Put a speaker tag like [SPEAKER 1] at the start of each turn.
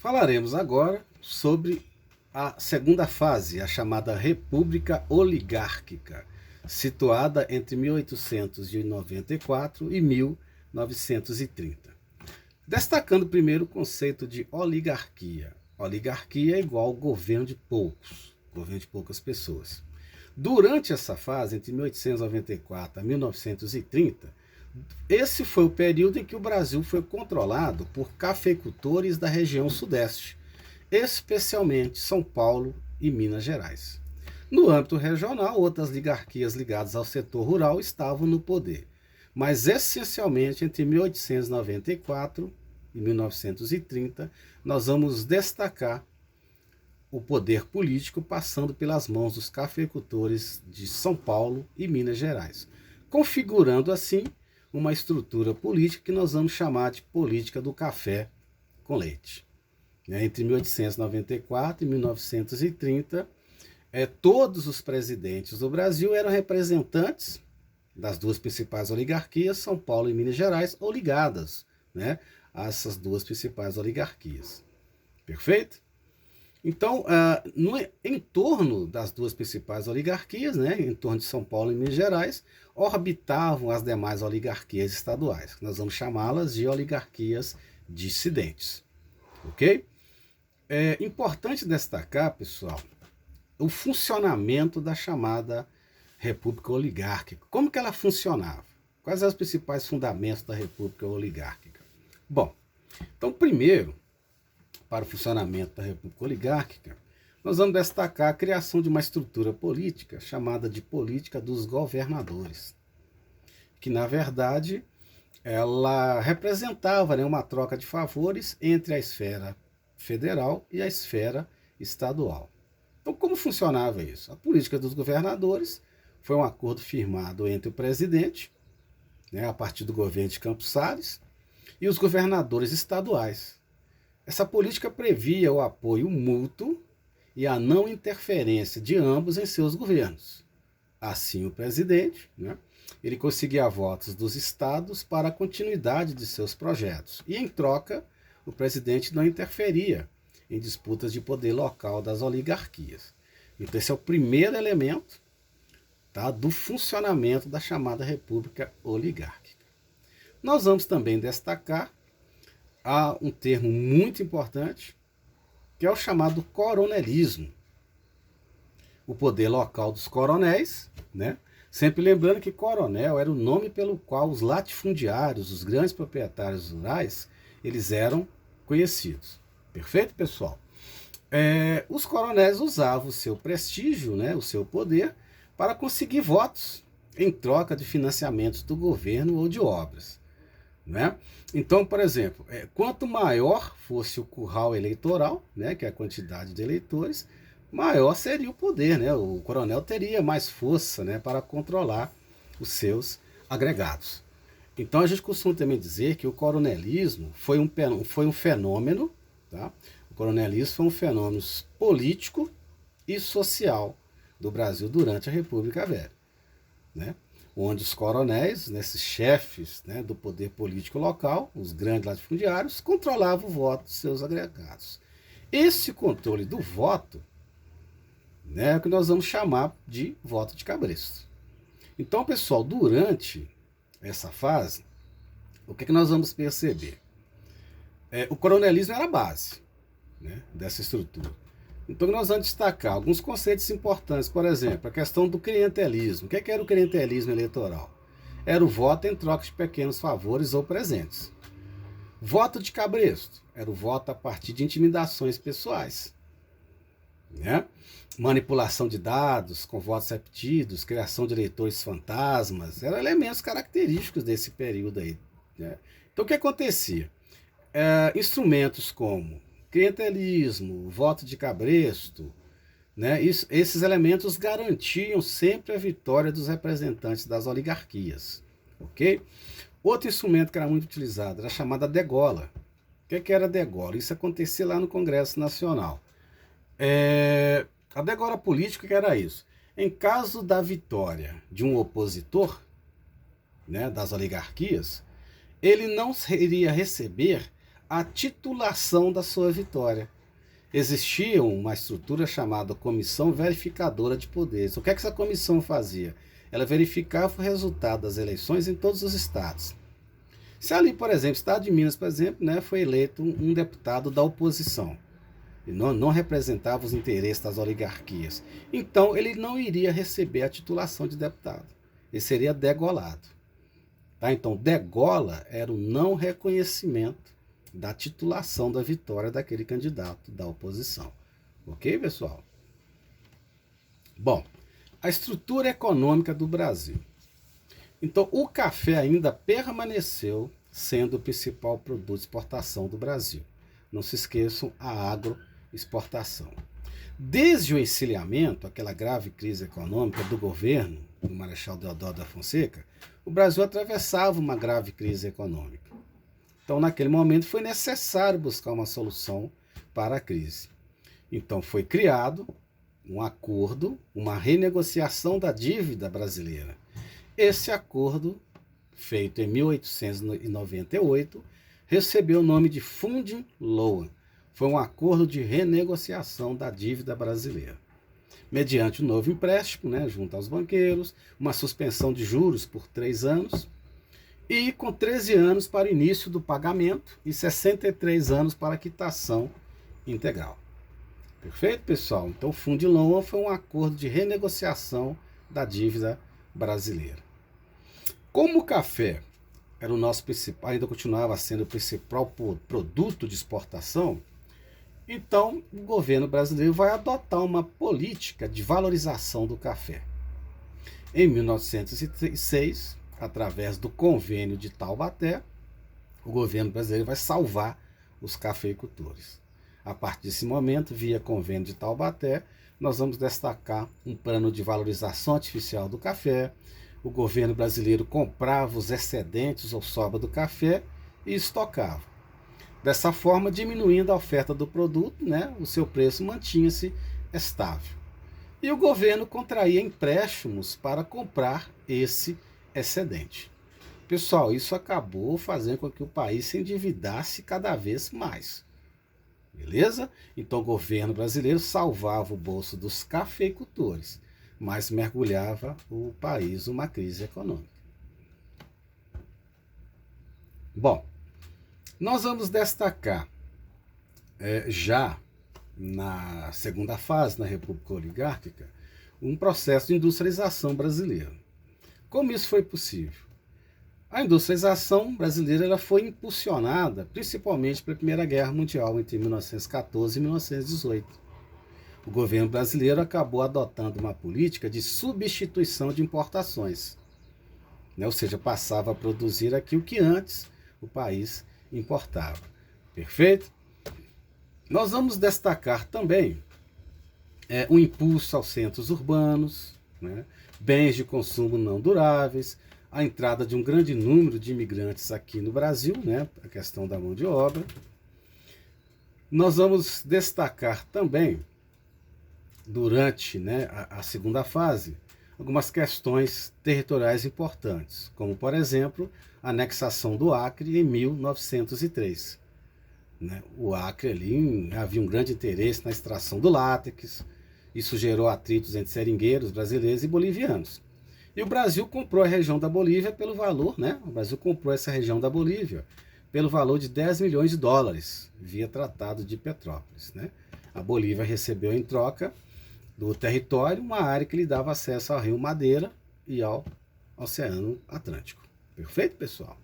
[SPEAKER 1] Falaremos agora sobre a segunda fase, a chamada República Oligárquica, situada entre 1894 e 1930. Destacando primeiro o conceito de oligarquia. Oligarquia é igual ao governo de poucos, governo de poucas pessoas. Durante essa fase, entre 1894 a 1930, esse foi o período em que o Brasil foi controlado por cafeicultores da região sudeste, especialmente São Paulo e Minas Gerais. No âmbito regional, outras oligarquias ligadas ao setor rural estavam no poder, mas essencialmente entre 1894 e 1930, nós vamos destacar o poder político passando pelas mãos dos cafeicultores de São Paulo e Minas Gerais, configurando assim uma estrutura política que nós vamos chamar de política do café com leite. Entre 1894 e 1930, todos os presidentes do Brasil eram representantes das duas principais oligarquias, São Paulo e Minas Gerais, ou ligadas a essas duas principais oligarquias. Perfeito? Então, em torno das duas principais oligarquias, em torno de São Paulo e Minas Gerais, orbitavam as demais oligarquias estaduais, que nós vamos chamá-las de oligarquias dissidentes. Ok? É importante destacar, pessoal, o funcionamento da chamada República Oligárquica. Como que ela funcionava? Quais eram os principais fundamentos da República Oligárquica? Bom, então primeiro, para o funcionamento da República Oligárquica, nós vamos destacar a criação de uma estrutura política chamada de política dos governadores, que na verdade ela representava uma troca de favores entre a esfera federal e a esfera estadual. Então, como funcionava isso? A política dos governadores foi um acordo firmado entre o presidente, a partir do governo de Campos Salles, e os governadores estaduais. Essa política previa o apoio mútuo e a não interferência de ambos em seus governos. Assim, o presidente, ele conseguia votos dos estados para a continuidade de seus projetos. E, em troca, o presidente não interferia em disputas de poder local das oligarquias. Então, esse é o primeiro elemento do funcionamento da chamada República Oligárquica. Nós vamos também destacar um termo muito importante, que é o chamado coronelismo. O poder local dos coronéis, sempre lembrando que coronel era o nome pelo qual os latifundiários, os grandes proprietários rurais, eles eram conhecidos. Perfeito, pessoal? Os coronéis usavam o seu prestígio, o seu poder, para conseguir votos em troca de financiamentos do governo ou de obras. Então, por exemplo, quanto maior fosse o curral eleitoral, que é a quantidade de eleitores, maior seria o poder, o coronel teria mais força para controlar os seus agregados. Então a gente costuma também dizer que o coronelismo foi um fenômeno, o coronelismo foi um fenômeno político e social do Brasil durante a República Velha, onde os coronéis, esses chefes do poder político local, os grandes latifundiários, controlavam o voto dos seus agregados. Esse controle do voto é o que nós vamos chamar de voto de cabresto. Então, pessoal, durante essa fase, o que nós vamos perceber? O coronelismo era a base dessa estrutura. Então, nós vamos destacar alguns conceitos importantes. Por exemplo, a questão do clientelismo. O que era o clientelismo eleitoral? Era o voto em troca de pequenos favores ou presentes. Voto de cabresto era o voto a partir de intimidações pessoais. Manipulação de dados com votos repetidos, criação de eleitores fantasmas, eram elementos característicos desse período aí. Então, o que acontecia? Instrumentos como clientelismo, voto de cabresto, esses elementos garantiam sempre a vitória dos representantes das oligarquias. Ok? Outro instrumento que era muito utilizado era a chamada degola. O que era a degola? Isso acontecia lá no Congresso Nacional. A degola política, que era isso? Em caso da vitória de um opositor, das oligarquias, ele não iria receber a titulação da sua vitória. Existia uma estrutura chamada Comissão Verificadora de Poderes. O que é que essa comissão fazia? Ela verificava o resultado das eleições em todos os estados. Se ali, por exemplo, o estado de Minas, por exemplo, né, foi eleito um deputado da oposição, e não representava os interesses das oligarquias, então ele não iria receber a titulação de deputado. Ele seria degolado. Tá? Então, degola era o não reconhecimento da titulação da vitória daquele candidato da oposição. Ok, pessoal? Bom, a estrutura econômica do Brasil. Então, o café ainda permaneceu sendo o principal produto de exportação do Brasil. Não se esqueçam, a agroexportação. Desde o encilhamento, aquela grave crise econômica do governo do Marechal Deodoro da Fonseca, o Brasil atravessava uma grave crise econômica. Então, naquele momento, foi necessário buscar uma solução para a crise. Então, foi criado um acordo, uma renegociação da dívida brasileira. Esse acordo, feito em 1898, recebeu o nome de Funding-Loan. Foi um acordo de renegociação da dívida brasileira. Mediante um novo empréstimo, né, junto aos banqueiros, uma suspensão de juros por 3 anos, e com 13 anos para o início do pagamento e 63 anos para a quitação integral. Perfeito, pessoal? Então, o Funding-Loan foi um acordo de renegociação da dívida brasileira. Como o café era o nosso principal, ainda continuava sendo o principal produto de exportação, então o governo brasileiro vai adotar uma política de valorização do café. Em 1906, através do convênio de Taubaté, o governo brasileiro vai salvar os cafeicultores. A partir desse momento, via convênio de Taubaté, nós vamos destacar um plano de valorização artificial do café. O governo brasileiro comprava os excedentes ou sobra do café e estocava. Dessa forma, diminuindo a oferta do produto, né, o seu preço mantinha-se estável. E o governo contraía empréstimos para comprar esse excedente. Pessoal, isso acabou fazendo com que o país se endividasse cada vez mais. Beleza? Então o governo brasileiro salvava o bolso dos cafeicultores, mas mergulhava o país numa crise econômica. Bom, nós vamos destacar já na segunda fase, na República Oligárquica, um processo de industrialização brasileira. Como isso foi possível? A industrialização brasileira ela foi impulsionada principalmente pela Primeira Guerra Mundial, entre 1914 e 1918. O governo brasileiro acabou adotando uma política de substituição de importações, né? Ou seja, passava a produzir aquilo que antes o país importava. Perfeito? Nós vamos destacar também o impulso aos centros urbanos, né? Bens de consumo não duráveis, a entrada de um grande número de imigrantes aqui no Brasil, né? A questão da mão de obra. Nós vamos destacar também, durante, né, a segunda fase, algumas questões territoriais importantes, como, por exemplo, a anexação do Acre em 1903. Né? O Acre ali havia um grande interesse na extração do látex. Isso gerou atritos entre seringueiros brasileiros e bolivianos. E o Brasil comprou a região da Bolívia pelo valor, né? O Brasil comprou essa região da Bolívia pelo valor de 10 milhões de dólares, via Tratado de Petrópolis, né? A Bolívia recebeu em troca do território uma área que lhe dava acesso ao Rio Madeira e ao Oceano Atlântico. Perfeito, pessoal?